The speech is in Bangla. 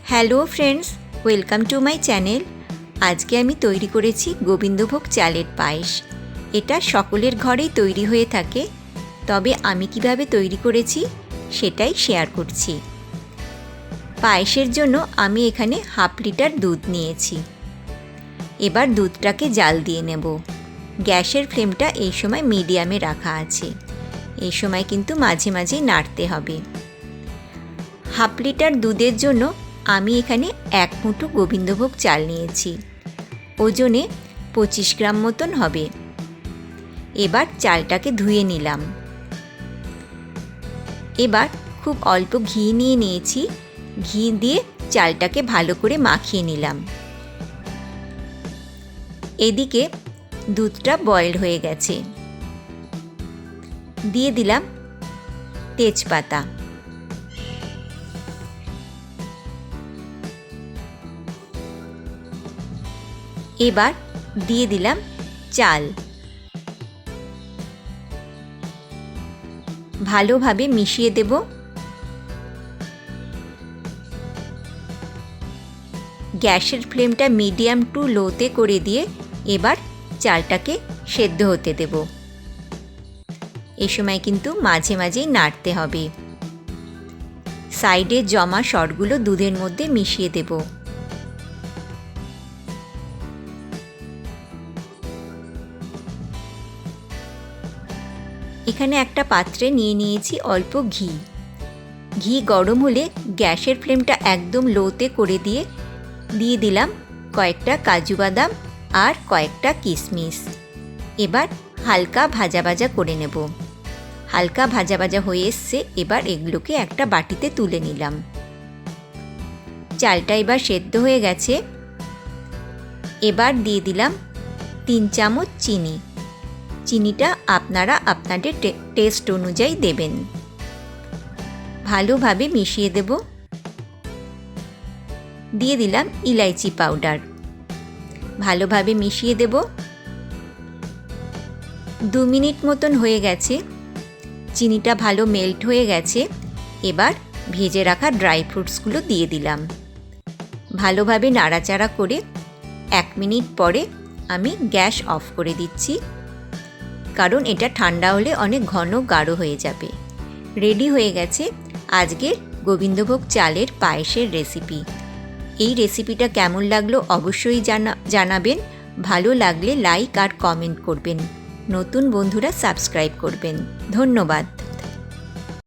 Hello friends, welcome to my channel. আজকে আমি তৈরি করেছি গোবিন্দভোগ চালের পায়েস। এটা সকলের ঘরেই তৈরি হয়ে থাকে, তবে আমি কিভাবে তৈরি করেছি সেটাই শেয়ার করছি। পায়েসের জন্য আমি এখানে 1/2 লিটার দুধ নিয়েছি। এবার দুধটাকে জাল দিয়ে নেব। গ্যাসের ফ্লেমটা এই সময় মিডিয়ামে রাখা আছে। এই সময় কিন্তু মাঝে মাঝেই নাড়তে হবে। 1/2 লিটার দুধের জন্য আমি এখানে 1 মুঠো গোবিন্দভোগ চাল নিয়েছি। ওজনে 25 গ্রাম মতন হবে। এবার চালটাকে ধুয়ে নিলাম। এবার খুব অল্প ঘি নিয়ে নিয়েছি। ঘি দিয়ে চালটাকে ভালো করে মাখিয়ে নিলাম। এদিকে দুধটা বয়েল হয়ে গেছে। দিয়ে দিলাম তেজপাতা। এবার দিয়ে দিলাম চাল। ভালোভাবে মিশিয়ে দেব। গ্যাসের ফ্লেমটা মিডিয়াম টু লোতে করে দিয়ে এবার চালটাকে সেদ্ধ হতে দেব। এই সময় কিন্তু মাঝে মাঝেই নাড়তে হবে। সাইডে জমা সরগুলো দুধের মধ্যে মিশিয়ে দেব। এখানে একটা পাত্রে নিয়ে নিয়েছি অল্প ঘি। ঘি গরম হলে গ্যাসের ফ্লেমটা একদম লোতে করে দিয়ে দিলাম কয়েকটা কাজু বাদাম আর কয়েকটা কিশমিশ। এবার হালকা ভাজা ভাজা করে নেব। হালকা ভাজা ভাজা হয়ে এসছে। এবার এগুলোকে একটা বাটিতে তুলে নিলাম। চালটা এবার সেদ্ধ হয়ে গেছে। এবার দিয়ে দিলাম 3 চামচ চিনি। চিনিটা আপনারা আপনাদের টেস্ট অনুযায়ী দেবেন। ভালোভাবে মিশিয়ে দেব। দিয়ে দিলাম ইলাইচি পাউডার। ভালোভাবে মিশিয়ে দেব। 2 মিনিট মতন হয়ে গেছে। চিনিটা ভালো মেল্ট হয়ে গেছে। এবার ভেজে রাখা ড্রাই ফ্রুটসগুলো দিয়ে দিলাম। ভালোভাবে নাড়াচাড়া করে 1 মিনিট পরে আমি গ্যাস অফ করে দিচ্ছি, কারণ এটা ঠান্ডা হলে অনেক ঘন গাঢ় হয়ে যাবে। রেডি হয়ে গেছে আজকের গোবিন্দভোগ চালের পায়েসের রেসিপি। এই রেসিপিটা কেমন লাগলো অবশ্যই জানাবেন। ভালো লাগলে লাইক আর কমেন্ট করবেন। নতুন বন্ধুরা সাবস্ক্রাইব করবেন। ধন্যবাদ।